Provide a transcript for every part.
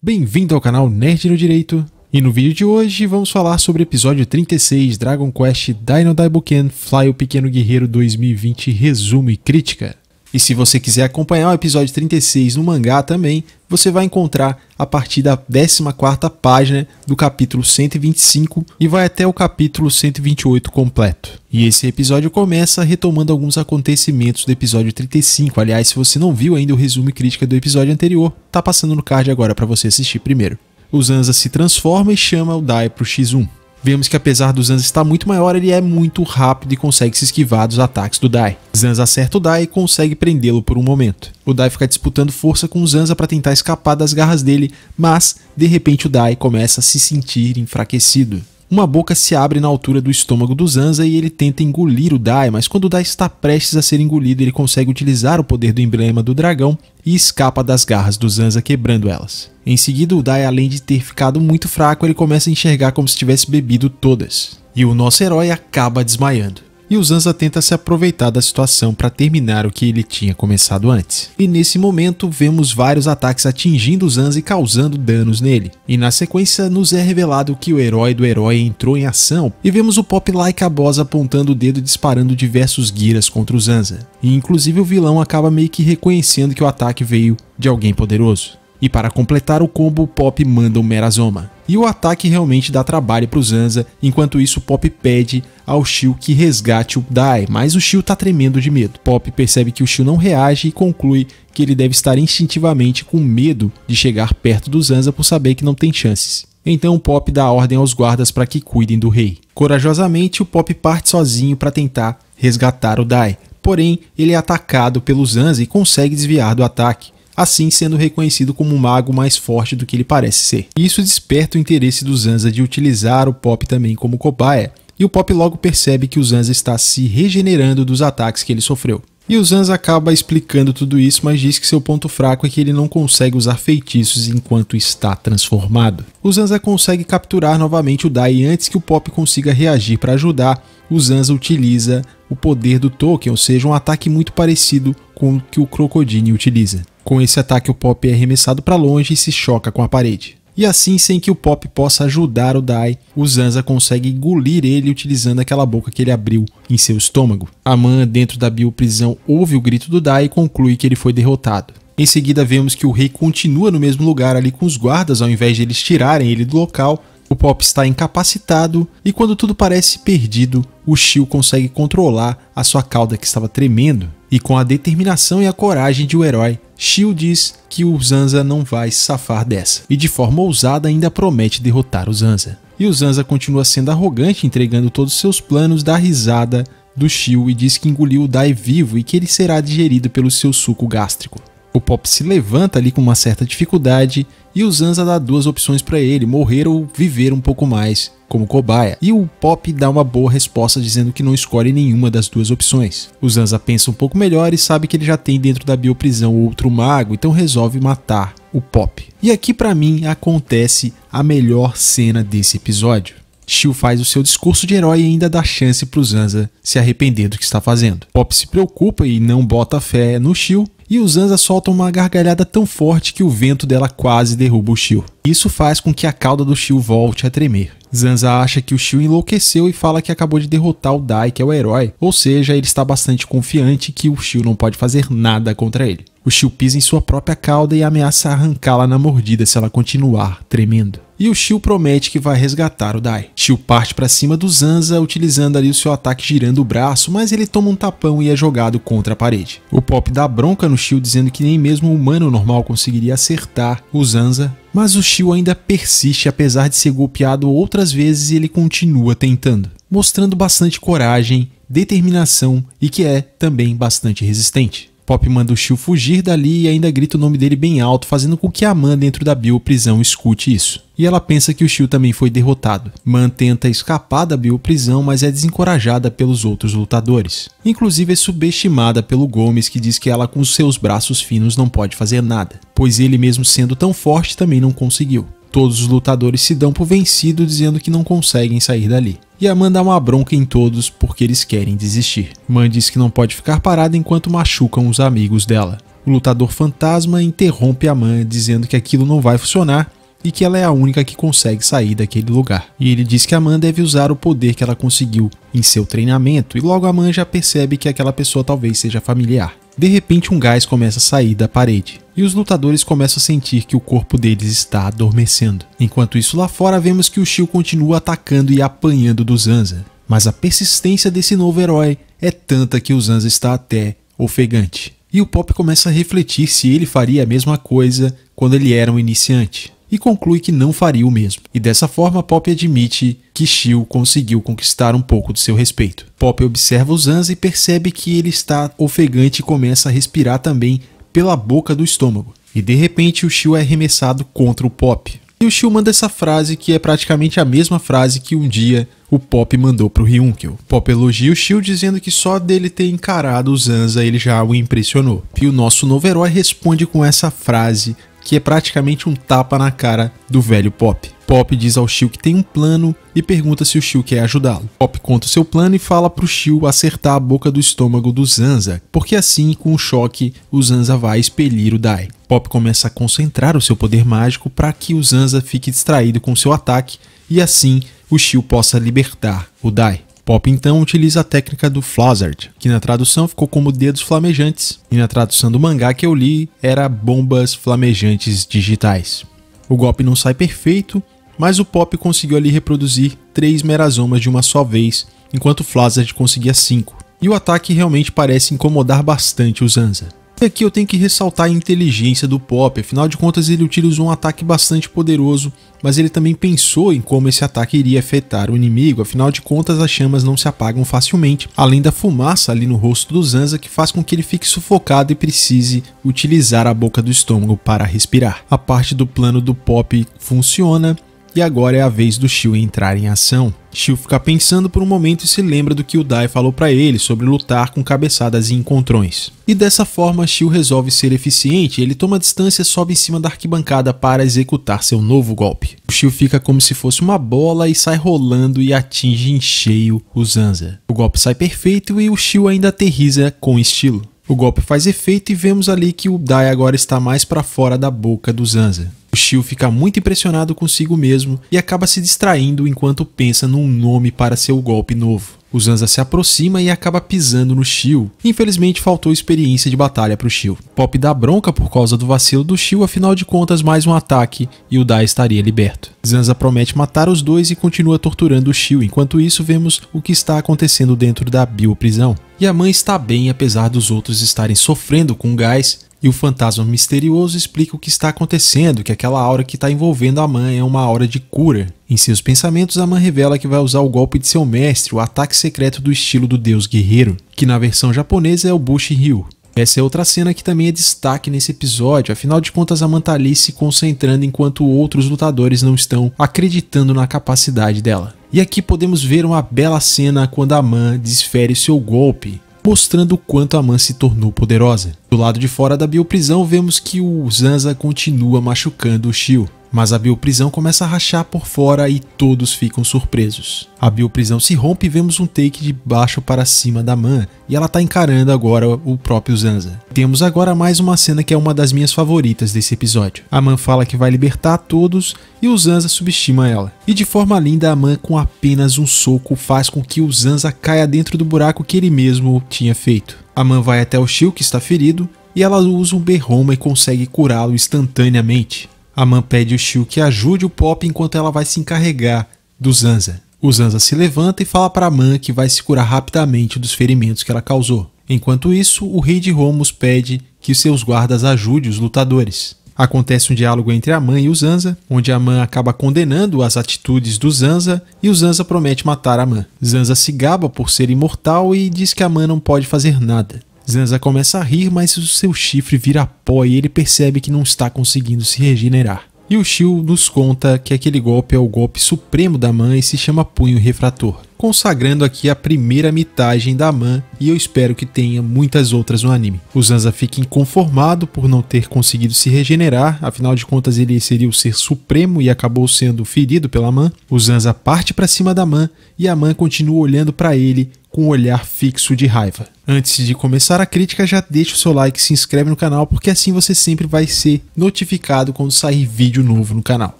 Bem-vindo ao canal Nerd no Direito, e no vídeo de hoje vamos falar sobre o episódio 36 Dragon Quest Dino Daiboken Fly o Pequeno Guerreiro 2020 Resumo e Crítica. E se você quiser acompanhar o episódio 36 no mangá também, você vai encontrar a partir da 14ª página do capítulo 125 e vai até o capítulo 128 completo. E esse episódio começa retomando alguns acontecimentos do episódio 35. Aliás, se você não viu ainda o resumo e crítica do episódio anterior, tá passando no card agora para você assistir primeiro. O Zanza se transforma e chama o Dai pro X1. Vemos que apesar do Zanza estar muito maior, ele é muito rápido e consegue se esquivar dos ataques do Dai. Zanza acerta o Dai e consegue prendê-lo por um momento. O Dai fica disputando força com o Zanza para tentar escapar das garras dele, mas de repente o Dai começa a se sentir enfraquecido. Uma boca se abre na altura do estômago do Zanza e ele tenta engolir o Dai, mas quando o Dai está prestes a ser engolido, ele consegue utilizar o poder do emblema do dragão e escapa das garras do Zanza, quebrando elas. Em seguida, o Dai, além de ter ficado muito fraco, ele começa a enxergar como se tivesse bebido todas. E o nosso herói acaba desmaiando. E o Zanza tenta se aproveitar da situação para terminar o que ele tinha começado antes. E nesse momento vemos vários ataques atingindo o Zanza e causando danos nele. E na sequência nos é revelado que o herói do herói entrou em ação e vemos o Pop Like a Boss apontando o dedo e disparando diversos Giras contra o Zanza. E inclusive o vilão acaba meio que reconhecendo que o ataque veio de alguém poderoso. E para completar o combo, o Pop manda um Merazoma. E o ataque realmente dá trabalho para o Zanza, enquanto isso o Pop pede ao Shio que resgate o Dai, mas o Shio tá tremendo de medo. Pop percebe que o Shio não reage e conclui que ele deve estar instintivamente com medo de chegar perto do Zanza por saber que não tem chances. Então o Pop dá ordem aos guardas para que cuidem do rei. Corajosamente o Pop parte sozinho para tentar resgatar o Dai, porém ele é atacado pelo Zanza e consegue desviar do ataque, assim sendo reconhecido como um mago mais forte do que ele parece ser. Isso desperta o interesse do Zanza de utilizar o Pop também como cobaia, e o Pop logo percebe que o Zanza está se regenerando dos ataques que ele sofreu. E o Zanza acaba explicando tudo isso, mas diz que seu ponto fraco é que ele não consegue usar feitiços enquanto está transformado. O Zanza consegue capturar novamente o Dai e antes que o Pop consiga reagir para ajudar, o Zanza utiliza o poder do Token, ou seja, um ataque muito parecido com o que o Crocodile utiliza. Com esse ataque o Pop é arremessado para longe e se choca com a parede. E assim, sem que o Pop possa ajudar o Dai, o Zanza consegue engolir ele utilizando aquela boca que ele abriu em seu estômago. A Man, dentro da bioprisão, ouve o grito do Dai e conclui que ele foi derrotado. Em seguida vemos que o rei continua no mesmo lugar ali com os guardas, ao invés de eles tirarem ele do local. O Pop está incapacitado e quando tudo parece perdido, o Shio consegue controlar a sua cauda que estava tremendo. E com a determinação e a coragem de um herói, Shio diz que o Zanza não vai se safar dessa. E de forma ousada ainda promete derrotar o Zanza. E o Zanza continua sendo arrogante, entregando todos os seus planos, dá risada do Shio e diz que engoliu o Dai vivo e que ele será digerido pelo seu suco gástrico. O Pop se levanta ali com uma certa dificuldade e o Zanza dá duas opções para ele, morrer ou viver um pouco mais como cobaia. E o Pop dá uma boa resposta dizendo que não escolhe nenhuma das duas opções. O Zanza pensa um pouco melhor e sabe que ele já tem dentro da bioprisão outro mago, então resolve matar o Pop. E aqui para mim acontece a melhor cena desse episódio. Shio faz o seu discurso de herói e ainda dá chance pro Zanza se arrepender do que está fazendo. Pop se preocupa e não bota fé no Shio, e o Zanza solta uma gargalhada tão forte que o vento dela quase derruba o Shio. Isso faz com que a cauda do Shio volte a tremer. Zanza acha que o Shio enlouqueceu e fala que acabou de derrotar o Dai, que é o herói, ou seja, ele está bastante confiante que o Shio não pode fazer nada contra ele. O Shio pisa em sua própria cauda e ameaça arrancá-la na mordida se ela continuar tremendo. E o Shio promete que vai resgatar o Dai. Shio parte para cima do Zanza, utilizando ali o seu ataque girando o braço, mas ele toma um tapão e é jogado contra a parede. O Pop dá bronca no Shio, dizendo que nem mesmo um humano normal conseguiria acertar o Zanza, mas o Shio ainda persiste, apesar de ser golpeado outras vezes, e ele continua tentando, mostrando bastante coragem, determinação e que é também bastante resistente. Pop manda o Shio fugir dali e ainda grita o nome dele bem alto, fazendo com que a Man dentro da bioprisão escute isso. E ela pensa que o Shio também foi derrotado. Man tenta escapar da bioprisão, mas é desencorajada pelos outros lutadores. Inclusive é subestimada pelo Gomes, que diz que ela com seus braços finos não pode fazer nada, pois ele mesmo sendo tão forte também não conseguiu. Todos os lutadores se dão por vencidos, dizendo que não conseguem sair dali. E a Man dá uma bronca em todos porque eles querem desistir. Man diz que não pode ficar parada enquanto machucam os amigos dela. o lutador fantasma interrompe a Man dizendo que aquilo não vai funcionar e que ela é a única que consegue sair daquele lugar. E ele diz que a Man deve usar o poder que ela conseguiu em seu treinamento, e logo a Man já percebe que aquela pessoa talvez seja familiar. De repente um gás começa a sair da parede, e os lutadores começam a sentir que o corpo deles está adormecendo. Enquanto isso, lá fora vemos que o Shio continua atacando e apanhando do Zanza, mas a persistência desse novo herói é tanta que o Zanza está até ofegante. E o Pop começa a refletir se ele faria a mesma coisa quando ele era um iniciante, e conclui que não faria o mesmo. E dessa forma, Pop admite que Shio conseguiu conquistar um pouco do seu respeito. Pop observa o Zanza e percebe que ele está ofegante e começa a respirar também pela boca do estômago. E de repente o Shio é arremessado contra o Pop. E o Shio manda essa frase que é praticamente a mesma frase que um dia o Pop mandou pro Ryunkyo. Pop elogia o Shio dizendo que só dele ter encarado o Zanza ele já o impressionou. E o nosso novo herói responde com essa frase que é praticamente um tapa na cara do velho Pop. Pop diz ao Shio que tem um plano e pergunta se o Shio quer ajudá-lo. Pop conta o seu plano e fala pro Shio acertar a boca do estômago do Zanza, porque assim, com o choque, o Zanza vai expelir o Dai. Pop começa a concentrar o seu poder mágico para que o Zanza fique distraído com seu ataque e assim o Shio possa libertar o Dai. Pop então utiliza a técnica do Flazard, que na tradução ficou como dedos flamejantes, e na tradução do mangá que eu li era bombas flamejantes digitais. O golpe não sai perfeito, mas o Pop conseguiu ali reproduzir 3 merazomas de uma só vez, enquanto o Flazard conseguia 5. E o ataque realmente parece incomodar bastante o Zanza. E aqui eu tenho que ressaltar a inteligência do Pop, afinal de contas ele utilizou um ataque bastante poderoso, mas ele também pensou em como esse ataque iria afetar o inimigo, afinal de contas as chamas não se apagam facilmente, além da fumaça ali no rosto do Zanza que faz com que ele fique sufocado e precise utilizar a boca do estômago para respirar. A parte do plano do Pop funciona, e agora é a vez do Shio entrar em ação. Shio fica pensando por um momento e se lembra do que o Dai falou para ele sobre lutar com cabeçadas e encontrões. E dessa forma Shio resolve ser eficiente, ele toma distância e sobe em cima da arquibancada para executar seu novo golpe. O Shio fica como se fosse uma bola e sai rolando e atinge em cheio o Zanza. O golpe sai perfeito e o Shio ainda aterriza com estilo. O golpe faz efeito e vemos ali que o Dai agora está mais para fora da boca do Zanza. O Shio fica muito impressionado consigo mesmo e acaba se distraindo enquanto pensa num nome para seu golpe novo. O Zanza se aproxima e acaba pisando no Shio. Infelizmente faltou experiência de batalha para o Shio. Pop dá bronca por causa do vacilo do Shio, afinal de contas mais um ataque e o Dai estaria liberto. Zanza promete matar os dois e continua torturando o Shio, enquanto isso vemos o que está acontecendo dentro da bioprisão. E a mãe está bem apesar dos outros estarem sofrendo com gás, e o fantasma misterioso explica o que está acontecendo, que aquela aura que está envolvendo a Man é uma aura de cura. Em seus pensamentos, a Man revela que vai usar o golpe de seu mestre, o ataque secreto do estilo do deus guerreiro, que na versão japonesa é o Bushi-Ryu. Essa é outra cena que também é destaque nesse episódio, afinal de contas a Man tá ali se concentrando enquanto outros lutadores não estão acreditando na capacidade dela. E aqui podemos ver uma bela cena quando a Man desfere seu golpe, mostrando o quanto a Man se tornou poderosa. Do lado de fora da bioprisão vemos que o Zanza continua machucando o Shio, mas a bioprisão começa a rachar por fora e todos ficam surpresos. A bioprisão se rompe e vemos um take de baixo para cima da Man, e ela está encarando agora o próprio Zanza. Temos agora mais uma cena que é uma das minhas favoritas desse episódio. A Man fala que vai libertar todos e o Zanza subestima ela. E de forma linda a Man com apenas um soco faz com que o Zanza caia dentro do buraco que ele mesmo tinha feito. A Man vai até o Shio que está ferido e ela usa um Berroma e consegue curá-lo instantaneamente. A Man pede ao Shio que ajude o Pop enquanto ela vai se encarregar do Zanza. O Zanza se levanta e fala para a Man que vai se curar rapidamente dos ferimentos que ela causou. Enquanto isso, o rei de Romos pede que seus guardas ajudem os lutadores. Acontece um diálogo entre a Man e o Zanza, onde a Man acaba condenando as atitudes do Zanza e o Zanza promete matar a Man. Zanza se gaba por ser imortal e diz que a Man não pode fazer nada. Zanza começa a rir, mas o seu chifre vira pó e ele percebe que não está conseguindo se regenerar. E o Shio nos conta que aquele golpe é o golpe supremo da Man e se chama Punho Refrator, consagrando aqui a primeira mitagem da Man, e eu espero que tenha muitas outras no anime. O Zanza fica inconformado por não ter conseguido se regenerar, afinal de contas ele seria o ser supremo e acabou sendo ferido pela Man. O Zanza parte para cima da Man e a Man continua olhando para ele com um olhar fixo de raiva. Antes de começar a crítica, já deixa o seu like e se inscreve no canal, porque assim você sempre vai ser notificado quando sair vídeo novo no canal.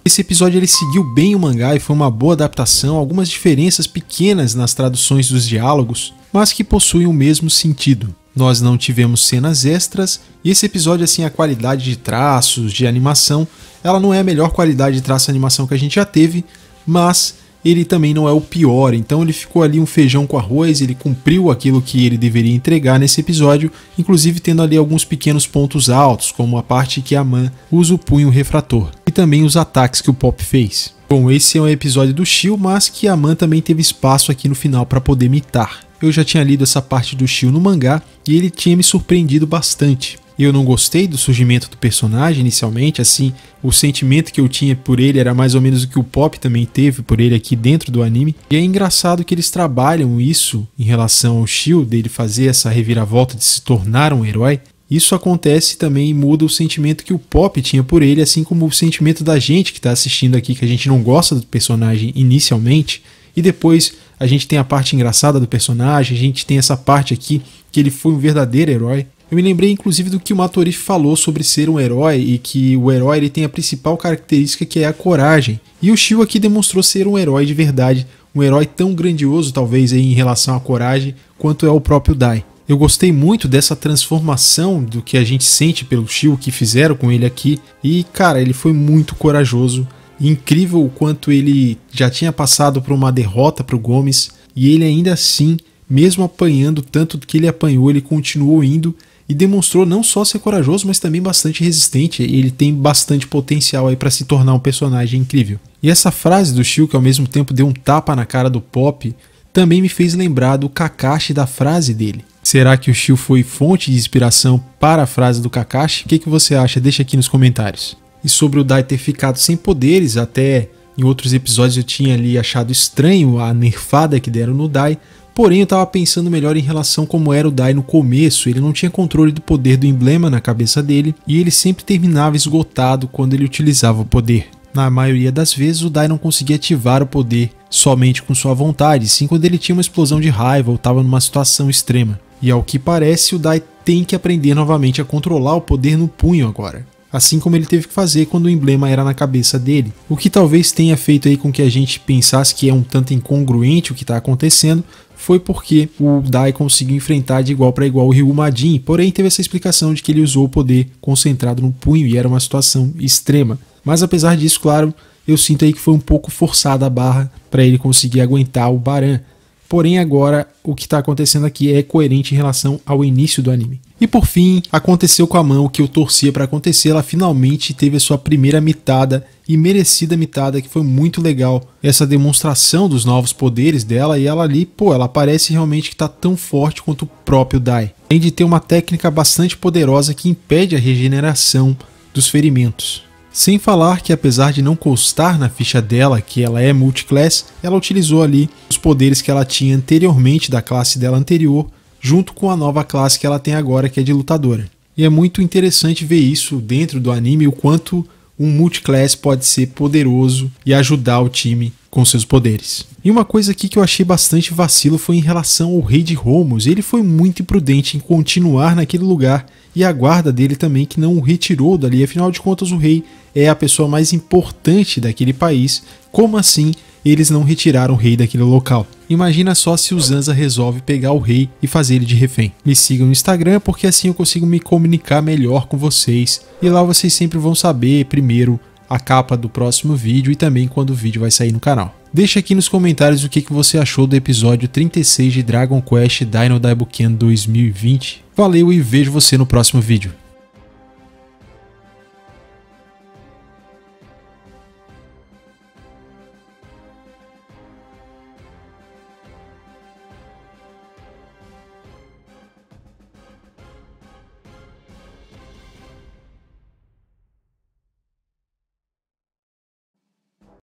Esse episódio ele seguiu bem o mangá e foi uma boa adaptação, algumas diferenças pequenas nas traduções dos diálogos, mas que possuem o mesmo sentido. Nós não tivemos cenas extras e esse episódio, assim, a qualidade de traços, de animação, ela não é a melhor qualidade de traço e animação que a gente já teve, mas ele também não é o pior, então ele ficou ali um feijão com arroz, ele cumpriu aquilo que ele deveria entregar nesse episódio, inclusive tendo ali alguns pequenos pontos altos, como a parte que a Man usa o punho refrator, e também os ataques que o Pop fez. Bom, esse é um episódio do Shio, mas que a Man também teve espaço aqui no final para poder imitar. Eu já tinha lido essa parte do Shio no mangá e ele tinha me surpreendido bastante. Eu não gostei do surgimento do personagem inicialmente, assim, o sentimento que eu tinha por ele era mais ou menos o que o Pop também teve por ele aqui dentro do anime. E é engraçado que eles trabalham isso em relação ao Shio, dele fazer essa reviravolta de se tornar um herói. Isso acontece também e muda o sentimento que o Pop tinha por ele, assim como o sentimento da gente que está assistindo aqui, que a gente não gosta do personagem inicialmente, e depois a gente tem a parte engraçada do personagem, a gente tem essa parte aqui que ele foi um verdadeiro herói. Eu me lembrei inclusive do que o Matorife falou sobre ser um herói e que o herói ele tem a principal característica que é a coragem. E o Shio aqui demonstrou ser um herói de verdade, um herói tão grandioso talvez aí em relação à coragem quanto é o próprio Dai. Eu gostei muito dessa transformação do que a gente sente pelo Shio que fizeram com ele aqui e cara, ele foi muito corajoso. Incrível o quanto ele já tinha passado por uma derrota para o Gomes e ele ainda assim, mesmo apanhando tanto que ele apanhou, ele continuou indo e demonstrou não só ser corajoso, mas também bastante resistente. Ele tem bastante potencial aí para se tornar um personagem incrível. E essa frase do Shio, que ao mesmo tempo deu um tapa na cara do Pop, também me fez lembrar do Kakashi da frase dele. Será que o Shio foi fonte de inspiração para a frase do Kakashi? O que você acha? Deixa aqui nos comentários. E sobre o Dai ter ficado sem poderes, até em outros episódios eu tinha ali achado estranho a nerfada que deram no Dai, porém eu estava pensando melhor em relação como era o Dai no começo. Ele não tinha controle do poder do emblema na cabeça dele e ele sempre terminava esgotado quando ele utilizava o poder. Na maioria das vezes o Dai não conseguia ativar o poder somente com sua vontade, sim quando ele tinha uma explosão de raiva ou estava numa situação extrema. E ao que parece o Dai tem que aprender novamente a controlar o poder no punho agora, assim como ele teve que fazer quando o emblema era na cabeça dele. O que talvez tenha feito aí com que a gente pensasse que é um tanto incongruente o que está acontecendo, foi porque o Dai conseguiu enfrentar de igual para igual o Ryu Majin, porém teve essa explicação de que ele usou o poder concentrado no punho e era uma situação extrema. Mas apesar disso, claro, eu sinto aí que foi um pouco forçada a barra para ele conseguir aguentar o Baran. Porém agora o que está acontecendo aqui é coerente em relação ao início do anime. E por fim, aconteceu com a Man o que eu torcia para acontecer, ela finalmente teve a sua primeira mitada e merecida mitada, que foi muito legal. Essa demonstração dos novos poderes dela e ela ali, ela parece realmente que está tão forte quanto o próprio Dai. Além de ter uma técnica bastante poderosa que impede a regeneração dos ferimentos. Sem falar que apesar de não constar na ficha dela que ela é multiclass, ela utilizou ali os poderes que ela tinha anteriormente da classe dela anterior, junto com a nova classe que ela tem agora, que é de lutadora. E é muito interessante ver isso dentro do anime, o quanto um multiclass pode ser poderoso e ajudar o time com seus poderes. E uma coisa aqui que eu achei bastante vacilo foi em relação ao rei de Romos. Ele foi muito imprudente em continuar naquele lugar e a guarda dele também que não o retirou dali. Afinal de contas o rei é a pessoa mais importante daquele país. Como assim eles não retiraram o rei daquele local? Imagina só se o Zanza resolve pegar o rei e fazer ele de refém. Me sigam no Instagram porque assim eu consigo me comunicar melhor com vocês. E lá vocês sempre vão saber primeiro a capa do próximo vídeo e também quando o vídeo vai sair no canal. Deixa aqui nos comentários o que você achou do episódio 36 de Dragon Quest Dino Daibuken 2020. Valeu e vejo você no próximo vídeo.